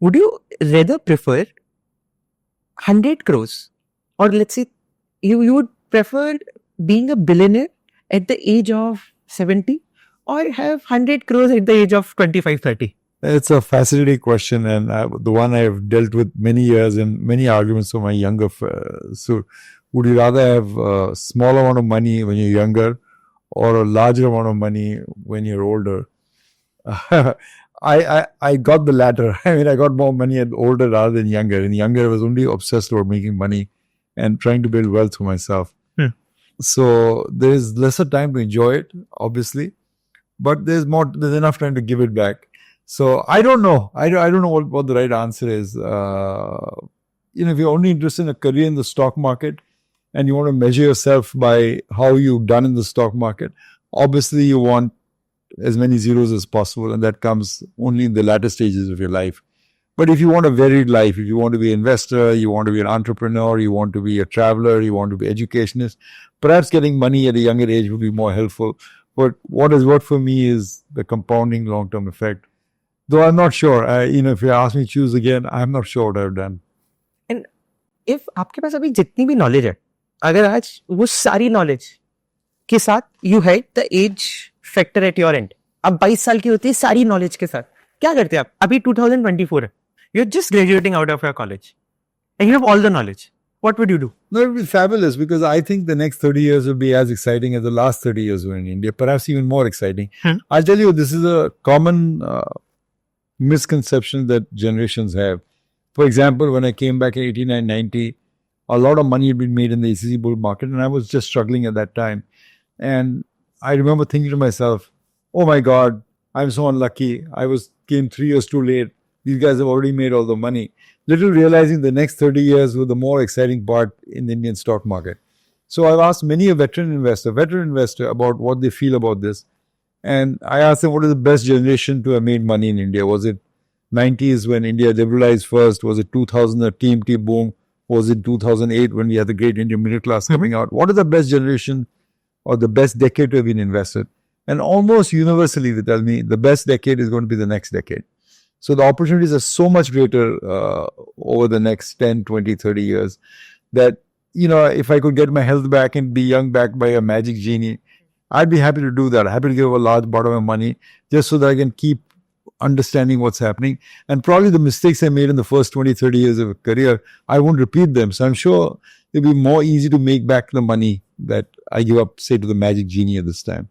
would you rather prefer 100 crores, or let's say you would prefer being a billionaire at the age of 70, or have 100 crores at the age of 25, 30? It's a fascinating question, and the one I've dealt with many years and many arguments with my younger. So, would you rather have a small amount of money when you're younger, or a larger amount of money when you're older? I got the latter. I mean, I got more money at older rather than younger. In younger, I was only obsessed about making money and trying to build wealth for myself. So there's lesser time to enjoy it, obviously, but there's enough time to give it back. So I don't know. I don't know what the right answer is. If you're only interested in a career in the stock market and you want to measure yourself by how you've done in the stock market, obviously you want as many zeros as possible, and that comes only in the latter stages of your life. But if you want a varied life, if you want to be an investor, you want to be an entrepreneur, you want to be a traveler, you want to be an educationist, perhaps getting money at a younger age would be more helpful. But what has worked for me is the compounding long-term effect. Though I'm not sure. If you ask me to choose again, I'm not sure what I've done. And if आपके पास अभी जितनी भी knowledge है, अगर आज वो सारी knowledge के साथ you had the age factor at your end, अब 22 साल की होती है सारी knowledge के साथ, क्या करते हैं आप? अभी 2024 है. You're just graduating out of your college and you have all the knowledge. What would you do? No, it would be fabulous, because I think the next 30 years will be as exciting as the last 30 years were in India, perhaps even more exciting. I'll tell you, this is a common misconception that generations have. For example, when I came back in 89, 90, a lot of money had been made in the ECC bull market, and I was just struggling at that time. And I remember thinking to myself, oh my God, I'm so unlucky. Came 3 years too late. These guys have already made all the money. Little realizing the next 30 years were the more exciting part in the Indian stock market. So I've asked many a veteran investor about what they feel about this. And I asked them, what is the best generation to have made money in India? Was it 90s when India liberalized first? Was it 2000, the TMT boom? Was it 2008 when we had the great Indian middle class coming out? What is the best generation or the best decade to have been invested? And almost universally they tell me the best decade is going to be the next decade. So the opportunities are so much greater over the next 10, 20, 30 years that, if I could get my health back and be young back by a magic genie, I'd be happy to do that. Happy to give a large part of my money just so that I can keep understanding what's happening. And probably the mistakes I made in the first 20, 30 years of a career, I won't repeat them. So I'm sure it'll be more easy to make back the money that I give up, say, to the magic genie at this time.